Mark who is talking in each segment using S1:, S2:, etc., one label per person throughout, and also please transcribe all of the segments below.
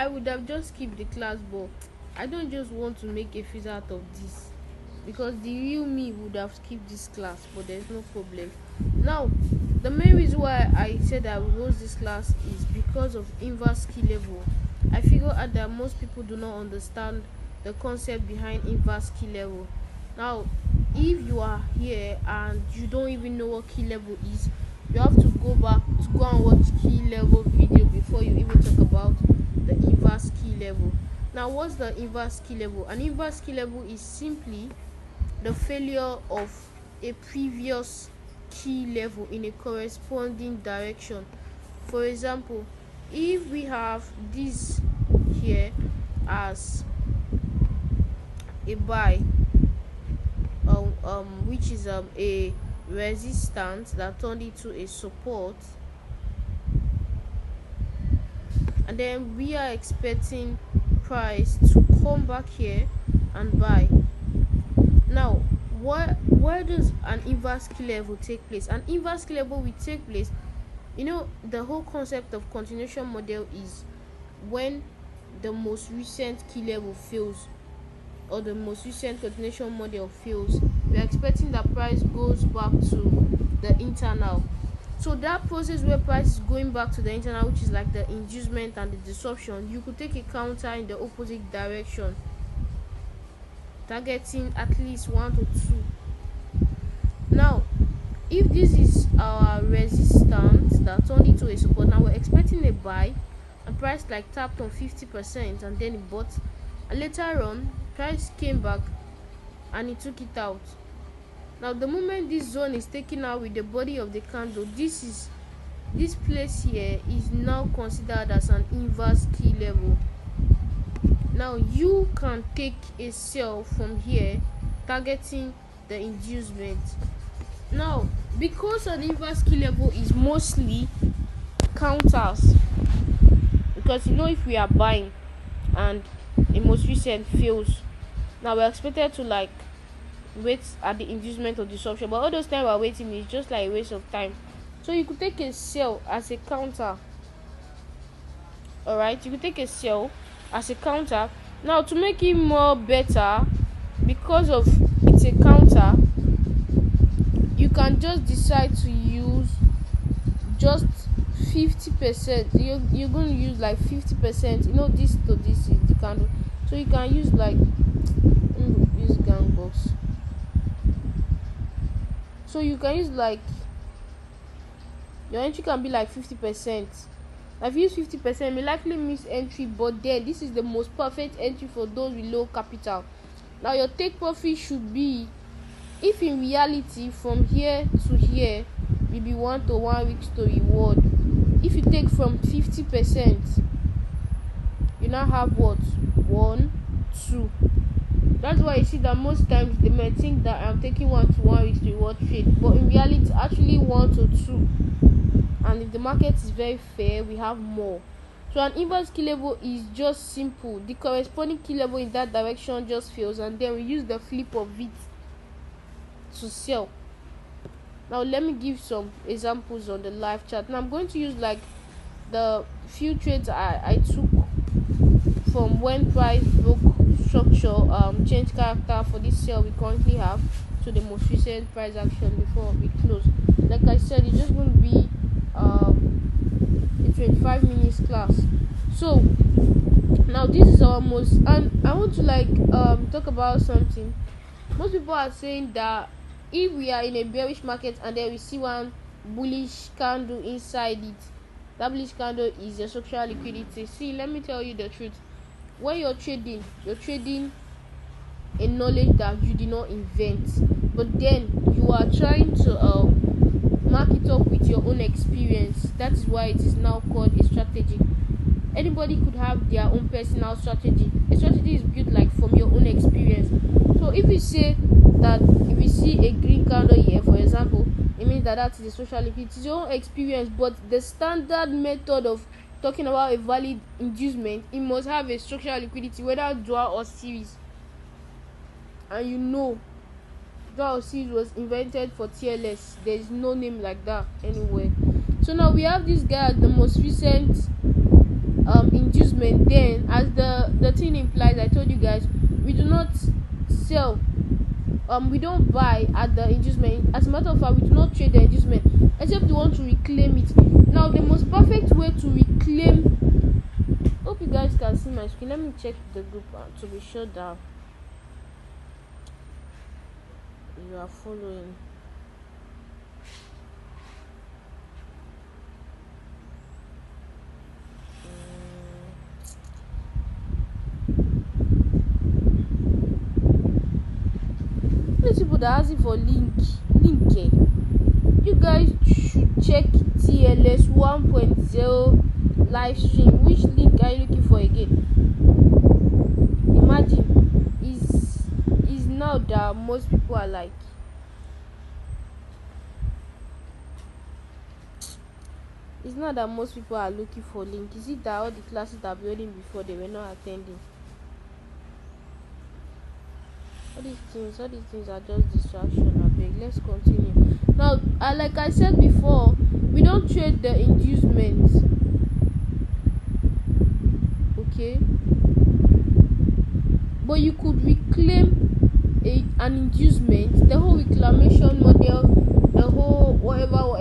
S1: I would have just skipped the class, but I don't just want to make a fizz out of this, because the real me would have skipped this class, but there's no problem. Now, the main reason why I said I will host this class is because of inverse key level. I figure out that most people do not understand the concept behind inverse key level. Now, if you are here and you don't even know what key level is, you have to go back to go and watch key level video before you even talk about the inverse key level. Now, what's the inverse key level? An inverse key level is simply the failure of a previous key level in a corresponding direction. For example, if we have this here as a buy, which is a resistance that turned into a support, and then we are expecting price to come back here and buy. Now, where does an inverse key level take place? An inverse key level will take place, the whole concept of continuation model is when the most recent key level fails, or the most recent continuation model fails, we are expecting that price goes back to the internal. So that process where price is going back to the internal, which is like the inducement and the disruption, you could take a counter in the opposite direction, targeting at least 1 to 2. Now, if this is our resistance that turned into a support, now we're expecting a buy, and price like tapped on 50% and then it bought, and later on price came back and it took it out. Now, the moment this zone is taken out with the body of the candle, this place here is now considered as an inverse key level. Now, you can take a sell from here, targeting the inducement. Now, because an inverse key level is mostly counters, because if we are buying and a most recent fails, now we're expected to wait at the inducement or disruption, but all those time we're waiting is just like a waste of time. So you could take a sell as a counter. Alright, you could take a sell as a counter. Now, to make it more better, because of it's a counter, you can just decide to use just 50%. You're going to use like 50%. This to this is the candle, so you can use use gang box. So you can use your entry can be like 50%. If you use 50%, you may likely miss entry, but then this is the most perfect entry for those with low capital. Now, your take profit should be, if in reality from here to here will be 1 to 1 week to reward, if you take from 50%, you now have what? 1, 2. That's why you see that most times they may think that I'm taking 1 to 1 week to reward trade, but in reality it's actually 1 to 2. And if the market is very fair, we have more. So an inverse key level is just simple. The corresponding key level in that direction just fails, and then we use the flip of it to sell. Now, let me give some examples on the live chart. Now, I'm going to use the few trades I took from when price broke structure, change character for this sell we currently have to the most recent price action before we close. Like I said, it's just going to be a 25 minutes class. So now this is our most, and I want to talk about something. Most people are saying that if we are in a bearish market and then we see one bullish candle inside it, that bullish candle is a structural liquidity. See, let me tell you the truth. When you're trading a knowledge that you did not invent, but then you are trying to mark it up with your own experience. That is why it is now called a strategy. Anybody could have their own personal strategy. A strategy is built from your own experience. So if you say that if you see a green candle here, for example, it means that is a social liquidity. It's your own experience, but the standard method of talking about a valid inducement, it must have a structural liquidity, whether dual or series. And dual or series was invented for TLS. There is no name like that anywhere. So now we have this guy as the most recent inducement, then as the thing implies, I told you guys, we do not sell, we don't buy at the inducement. As a matter of fact, we do not trade the inducement except we want to reclaim it. Now the most perfect way to reclaim, hope you guys can see my screen. Let me check the group to be sure that you are following. These people that ask for link, you guys should check TLS 1.0 live stream. Which link are you looking for again? Imagine, is now that most people are like, it's not that most people are looking for link. Is it that all the classes that were holding before, they were not attending? All these things are just distraction. Abeg, let's continue. Now, like I said before, we don't trade the inducements. Okay, but you could reclaim an inducement, the whole reclamation model, the whole whatever.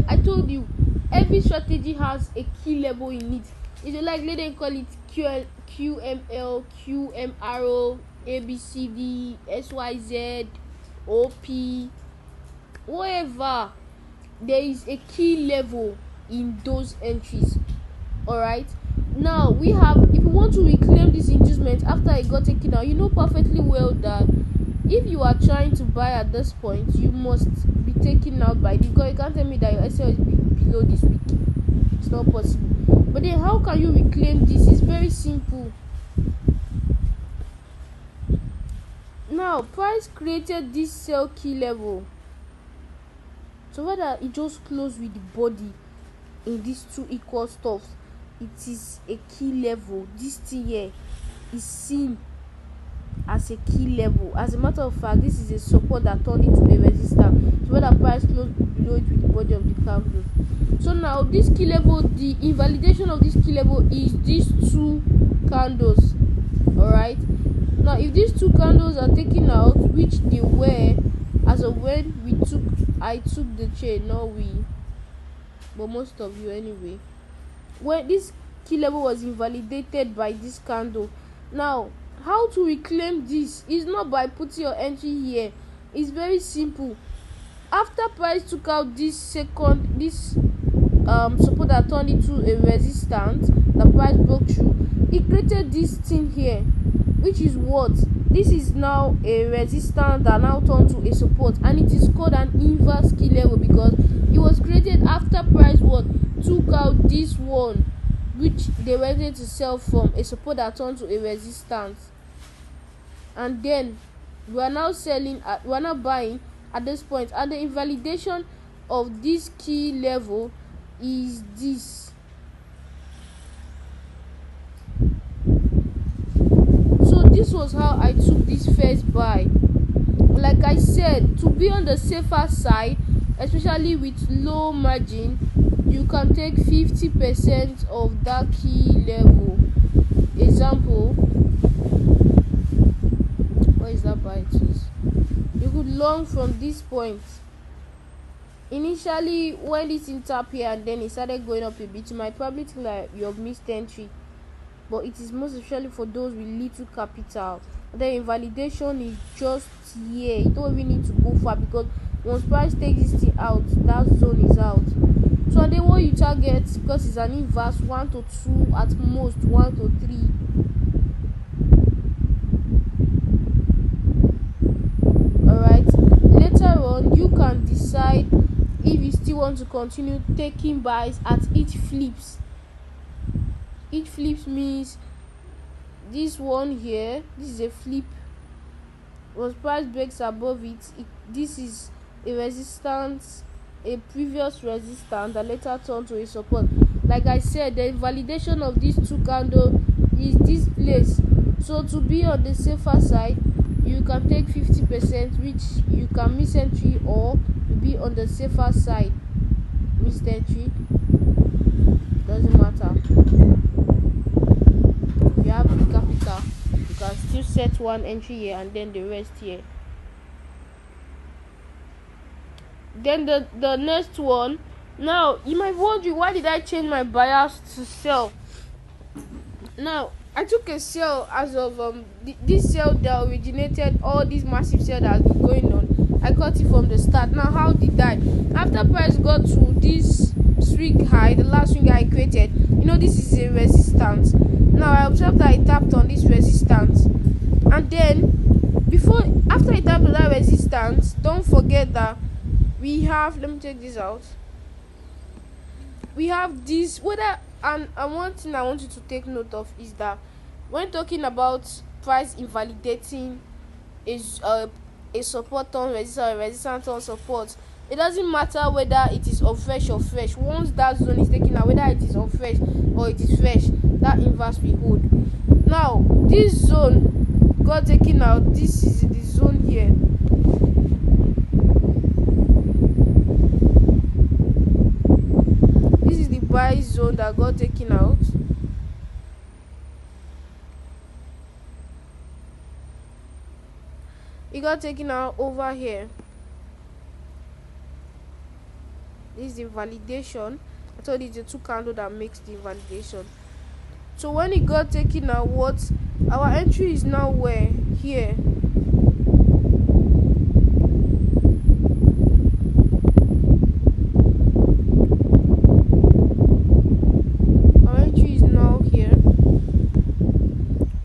S1: I told you, every strategy has a key level in it. If you like, let them call it QML, QMRO, ABCD, SYZ, OP, whatever. There is a key level in those entries. Alright, now we have, if you want to reclaim this inducement after it got taken out, you know perfectly well that if you are trying to buy at this point, you must be taken out by this, because you can't tell me that your SL is below this week. It's not possible. But then how can you reclaim this? It's very simple. Now price created this sell key level, so whether it just close with the body in these two equal stuffs, it is a key level. This thing here is seen as a key level. As a matter of fact, this is a support that turned into a resistance, so whether price close below it with the body of the candle. So now this key level, the invalidation of this key level is these two candles. Alright, now if these two candles are taken out, which they were as of when I took the trade, not we, but most of you anyway, when this key level was invalidated by this candle. Now how to reclaim this is not by putting your entry here. It's very simple. After price took out this support that turned into a resistance, the price broke through, it created this thing here, which is what? This is now a resistance that now turned to a support, and it is called an inverse key level because it was created after price took out this one, which they wanted to sell from, a support that turned to a resistance. And then we are now buying at this point, and the invalidation of this key level is this. So this was how I took this first buy. Like I said, to be on the safer side, especially with low margin, you can take 50% of that key level. Example, what is that buy? You could long from this point. Initially, when this thing tap here and then it started going up a bit, you might probably think like you have missed entry, but it is most especially for those with little capital. The invalidation is just here. You don't even need to go far, because once price takes this thing out, that zone is out. So then what you target, because it's an inverse, 1 to 2, at most 1 to 3. Alright, later on you can decide if you still want to continue taking buys at each flips. Each flips means this one here, this is a flip. Once price breaks above it, this is a resistance, a previous resistance that later turned to a support. Like I said, the invalidation of these two candles is this place. So to be on the safer side, you can take 50%, which you can miss entry, or to be on the safer side, miss entry, doesn't matter. to set one entry here and then the rest here. Then the next one. Now you might be wondering, why did I change my bias to sell? Now I took a sell as of this sell that originated all this massive sell that has been going on. I got it from the start. Now how did I? After price got to this swing high, the last swing I created, this is a resistance. Now I observed that I tapped on this resistance, and then after I tapped on that resistance, don't forget that we have, let me take this out, we have this and one thing I want you to take note of is that when talking about price invalidating is a support on resistance or resistance on support, it doesn't matter whether it is unfresh or fresh. Once that zone is taken out, whether it is unfresh or it is fresh, that inverse will hold. Now this zone got taken out. This is the zone here. This is the buy zone that got taken out. It got taken out over here. This is the validation. I told you it's the two candle that makes the validation. So when it got taken out, what our entry is now where? Here. Our entry is now here,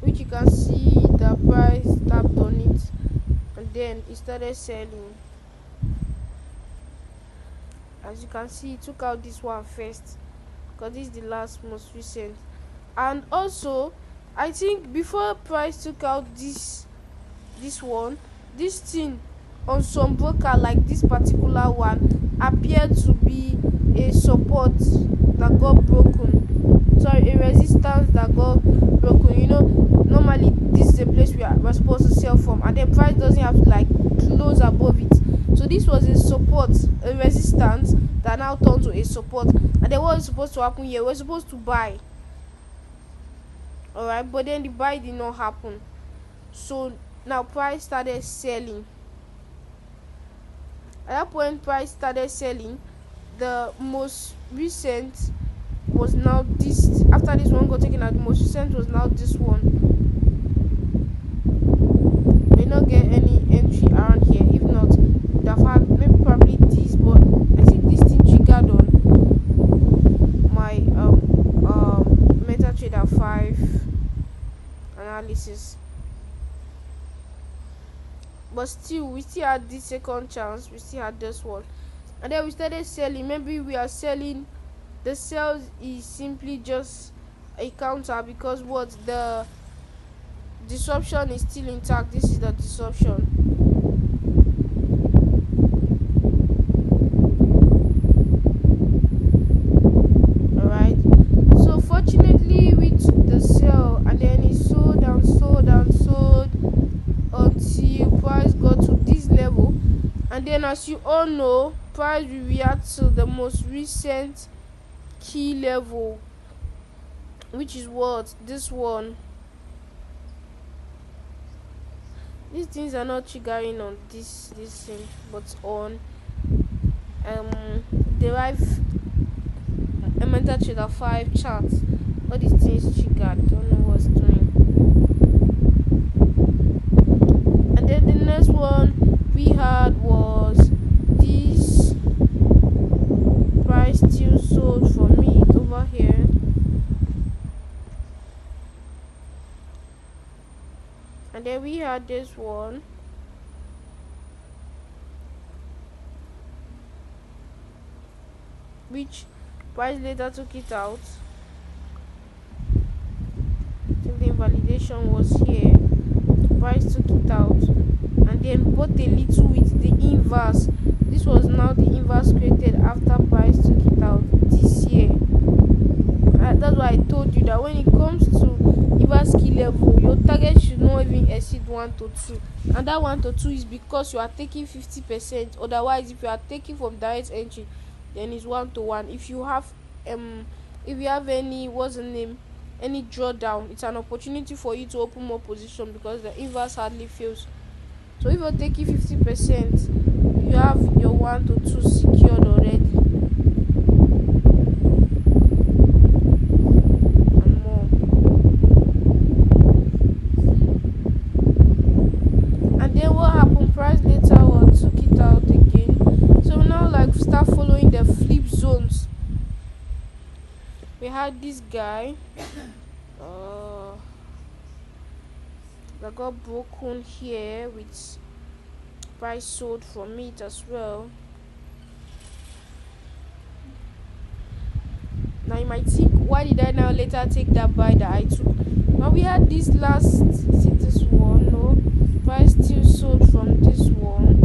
S1: which you can see the price tapped on it, and then it started selling. As you can see, it took out this one first because this is the last most recent. And also I think before price took out this one, this thing on some broker like this particular one appeared to be a support that got broken, sorry, a resistance that got broken. Normally this is a place we're supposed to sell from, and then price doesn't have to close above it. So this was a support, a resistance that now turned to a support. And then what was supposed to happen here? We're supposed to buy. Alright, but then the buy did not happen. So now price started selling. At that point, price started selling. The most recent was now this. After this one got taken out, the most recent was now this one. May not get any entry around here. If not, would have had maybe probably this, but I think this thing triggered on my MetaTrader 5 analysis. But still, we still had this second chance. We still had this one, and then we started selling. Maybe we are selling. The sales is simply just a counter because what the disruption is still intact. This is the disruption. Alright, so fortunately we took the sell, and then it sold and sold and sold until price got to this level. And then, as you all know, price will react to the most recent key level, which is what? This one. These things are not triggering on this thing, but on derive MetaTrader 5 chart. All these things triggered. Don't know what's doing. And then the next one we had was this. Price still sold for me over here. And then we had this one. Which price later took it out. I think the invalidation was here. Price took it out and then bought a little with the inverse. This was now the inverse created after price took it out this year. That's why I told you that when it comes to inverse key level, your target should not even exceed 1 to 2, and that 1 to 2 is because you are taking 50%. Otherwise, if you are taking from direct entry, then it's 1 to 1. If you have any, what's the name, any drawdown, it's an opportunity for you to open more position because the inverse hardly fails. So if you're taking 50%, you have your 1 to 2 secured already and more. And then what happened? Price later on took it out again. So now like start following the flip zones. We had this guy that got broken here with price sold from it as well. Now you might think, why did I now later take that buy that I took? Now we had this last, is it this one? No, price still sold from this one.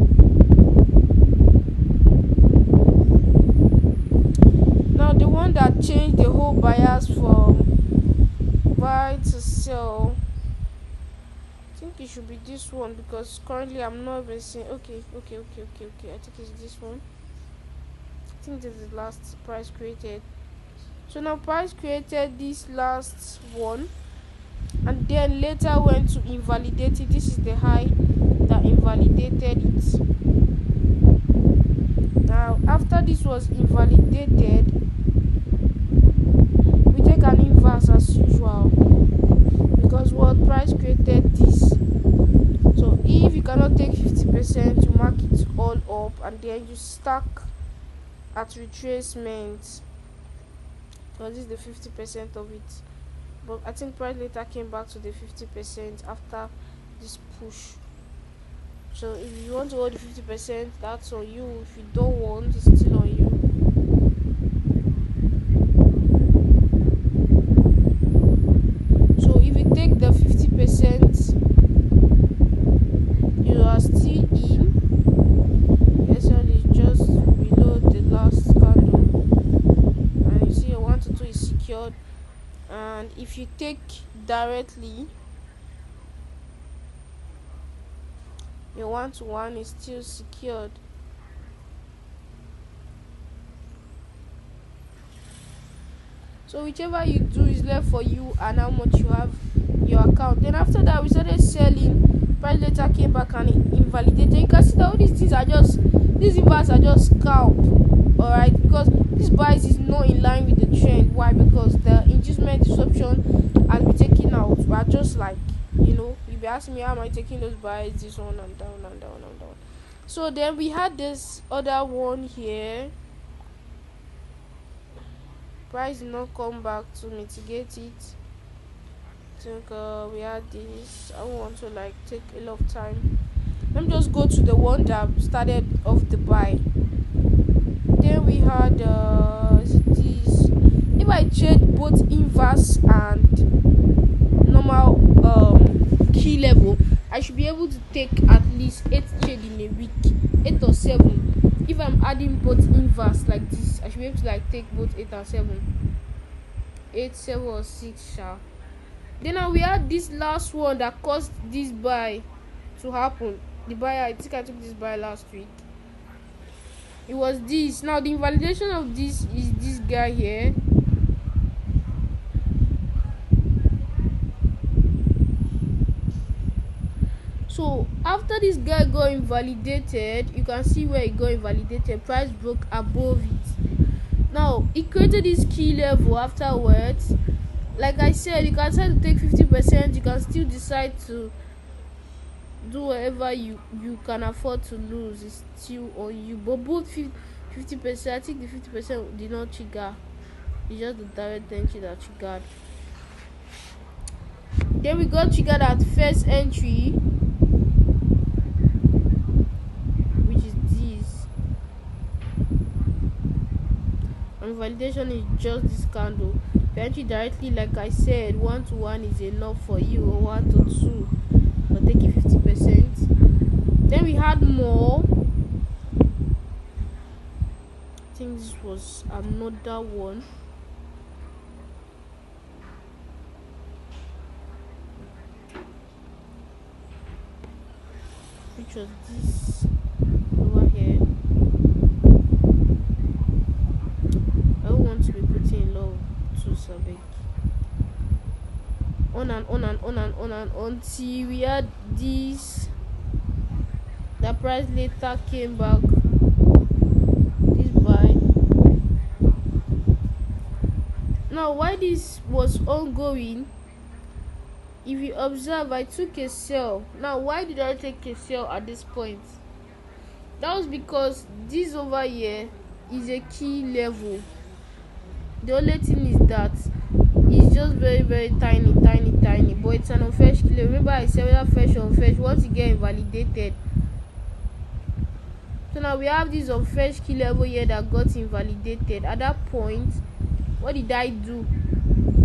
S1: Now the one that changed the whole bias from buy to sell, I think it should be this one because currently I'm not even seeing. Okay, I think it's this one. I think this is the last price created. So now price created this last one and then later went to invalidate it. This is the high that invalidated it. Now after this was invalidated, we take an inverse as usual because what price created this. So if you cannot take 50%, you mark it all up and then you stack at retracement. So this is the 50% of it. But I think price later came back to the 50% after this push. So if you want to hold the 50%, that's on you. If you don't want, it's still on you. So if you take the 50%, you are still in. Actually, just below the last candle, and you see your 1 to 2 is secured. And if you take directly, your 1 to 1 is still secured. So whichever you do is left for you and how much you have in your account. Then after that we started selling. Price later came back and invalidated. You can see that all these things are just, these inverse are just scalp, alright, because this bias is not in line with the trend. Why? Because the inducement disruption has been taken out. We are just like, you'll be asking me how am I taking those buys, this one and down and down and down. So then we had this other one here. Price did not come back to mitigate it. I think we had this. I don't want to like take a lot of time. Let me just go to the one that started off the buy. Then we had this. If I trade both inverse and normal key level, I should be able to take at least 8 trade in a week, 8 or 7. If I'm adding both inverse like this, I should be able to like take both 8 and 7, 8, 7 or 6. Then now we had this last one that caused this buy to happen. The buy, I think I took this buy last week. It was this. Now the invalidation of this is this guy here. So after this guy got invalidated, you can see where it got invalidated. Price broke above it. Now it created this key level afterwards. Like I said, you can decide to take 50%. You can still decide to do whatever you can afford to lose. It's still on you. But both 50%, I think the 50% did not trigger. It's just the direct entry that triggered. Then we got triggered at first entry, which is this. And validation is just this candle. The entry directly, like I said, 1 to 1 is enough for you, or 1 to 2, but take it 50%. Then we had more. I think this was another one. Which was this over here. I don't want to be putting in love too so big. on and on and on and on till we had this. The price later came back. This buy. Now, why this was ongoing, if you observe, I took a sell. Now, why did I take a sell at this point? That was because this over here is a key level. The only thing is that it's just very very tiny, but it's an unfetched key level. Remember I said whether fetch or unfetched, once you get invalidated. So now we have this unfetched key level here that got invalidated. At that point, what did I do?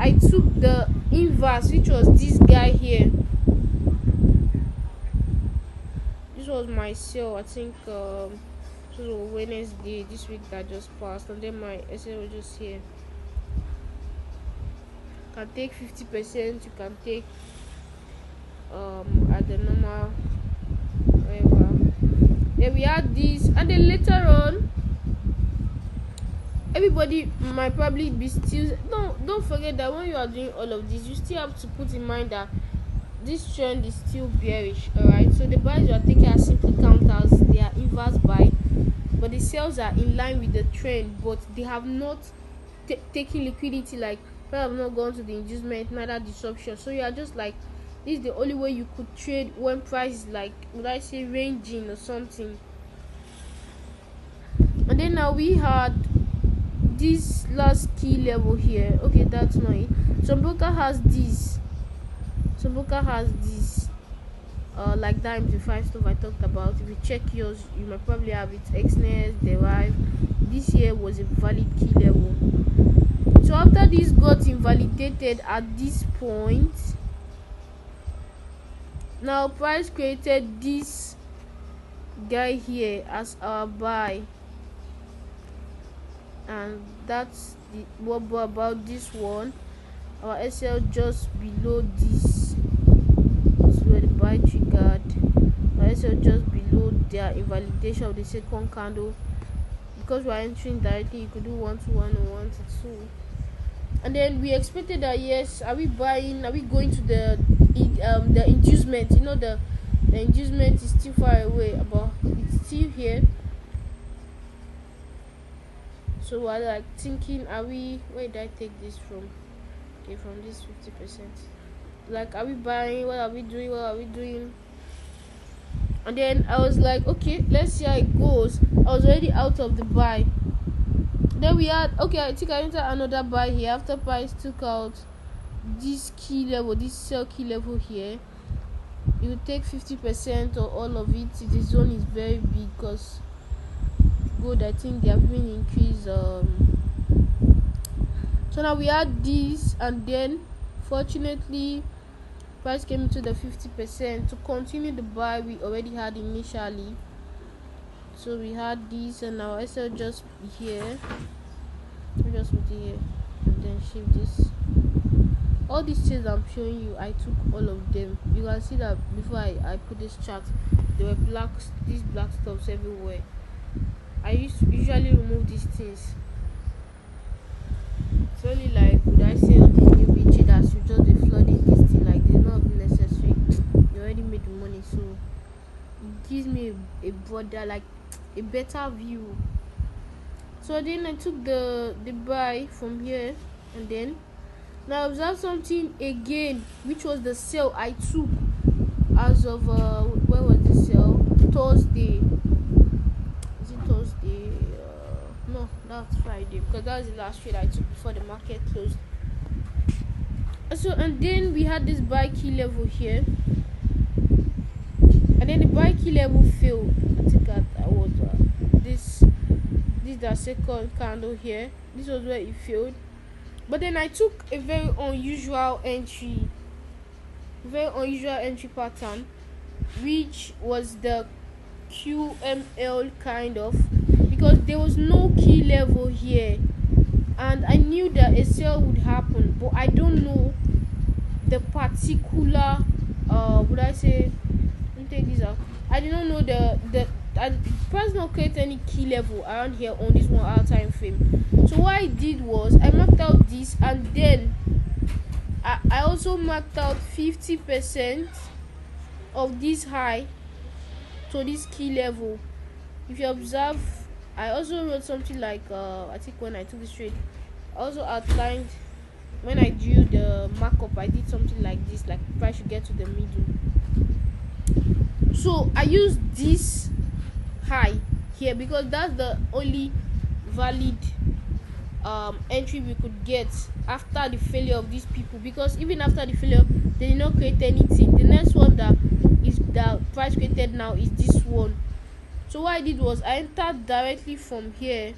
S1: I took the inverse, which was this guy here. This was my sale. I think this was Wednesday this week that just passed, and then my SL was just here. You can take 50%. You can take at the normal whatever. Then we had this, and then later on, everybody might probably be still. Don't forget that when you are doing all of this, you still have to put in mind that this trend is still bearish. Alright, so the buys you are taking are simply counters. They are inverse buy, but the sales are in line with the trend, but they have not taken liquidity. Like, they have not gone to the inducement, neither disruption. So you are just like, this is the only way you could trade when price is like, would I say, ranging or something. And then now we had this last key level here. Okay, that's not it. Some broker has this. Some broker has this. Like that MT5 stuff I talked about. If you check yours, you might probably have it. XNES, Derive. This here was a valid key level. So after this got invalidated at this point, now price created this guy here as our buy, and that's the what about this one. Our SL just below this. This is where the buy triggered. Our SL just below their invalidation of the second candle. Because we are entering directly, you could do 1 to 1 or 1 to 2. And then we expected that, yes, are we buying? Are we going to the inducement? You know, the inducement is still far away, but it's still here. So we're like thinking, are we? Where did I take this from? Okay, from this 50%. Like, are we buying? What are we doing? What are we doing? And then I was like, okay, let's see how it goes. I was already out of the buy. Then we had, okay, I think I entered another buy here after price took out this key level, this sell key level here. You take 50% or all of it. The zone is very big because gold, I think they have been increased. So now we had this, and then fortunately price came into the 50% to continue the buy we already had initially. So we had this, and now I said just here. We just put it here and then shift this. All these things I'm showing you, I took all of them. You can see that before I put this chart, there were these black stuffs everywhere. I usually remove these things. It's only like, would I say, all these newbie traders should just be flooding this thing like this? Not necessary. You already made the money, so it gives me a broader, like a better view. So then I took the buy from here, and then now observe something again, which was the sell I took as of where was the sell? Thursday. Is it Thursday? No, that's Friday, because that was the last trade I took before the market closed. So, and then we had this buy key level here, and then the buy key level failed. I think I was this the second candle here. This was where it failed. But then I took a very unusual entry pattern, which was the QML kind of, because there was no key level here, and I knew that a sell would happen, but I don't know the particular would I say, let me take this out. I did not know the price not create any key level around here on this 1 hour time frame. So what I did was I marked out this, and then I also marked out 50% of this high to this key level. If you observe, I also wrote something like I think when I took this trade, I also outlined when I drew the markup. I did something like this, like price should get to the middle. So I used this high here because that's the only valid entry we could get after the failure of these people, because even after the failure they did not create anything. The next one that is the price created now is this one. So what I did was I entered directly from here.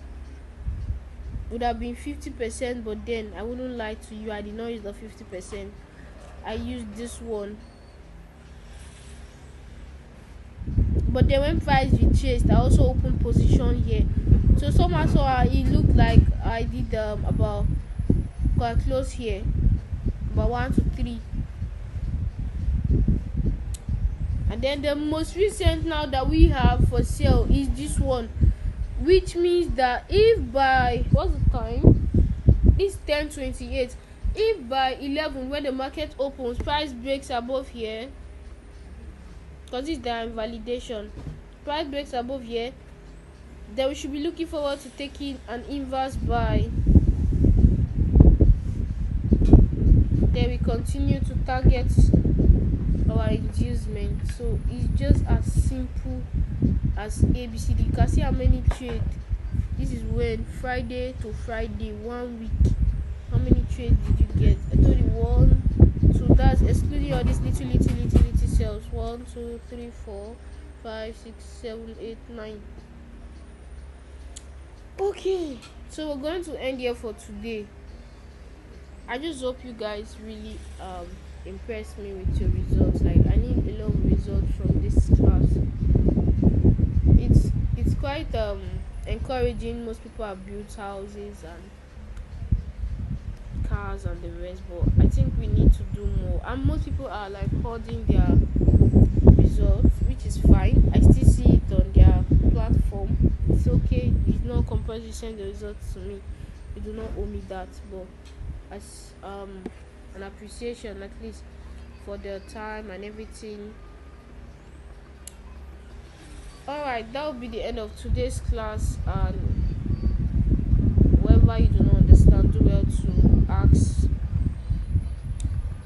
S1: Would have been 50%, but then I wouldn't lie to you, I did not use the 50%. I used this one. But then when price retraced, I also opened position here. So somehow it looked like I did about quite close here, about 1 to 3. And then the most recent now that we have for sale is this one, which means that if by what's the time, it's 10:28, if by 11 when the market opens price breaks above here, because it's the invalidation, price breaks above here, then we should be looking forward to taking an inverse buy. Then we continue to target our inducement. So it's just as simple as ABCD. You can see how many trades. This is when Friday to Friday, 1 week. How many trades did you get? I told you 1. So that's excluding all these little cells. 1, 2, 3, 4, 5, 6, 7, 8, 9. Okay, so we're going to end here for today. I just hope you guys really impress me with your results. Like, I need a lot of results from this class. It's quite encouraging. Most people have built houses and cars and the rest, but I think we need to do more. And most people are like holding their results, which is fine. I still see it on their platform. It's okay. It's not compulsory to send the results to me. You do not owe me that, but as an appreciation at least for their time and everything. Alright, that will be the end of today's class, and wherever you do not understand, do well to ask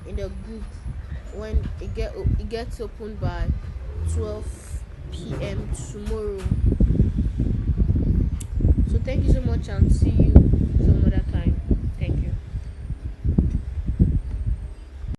S1: in the group when it gets opened by 12 p.m. tomorrow. So thank you so much, and see you some other time.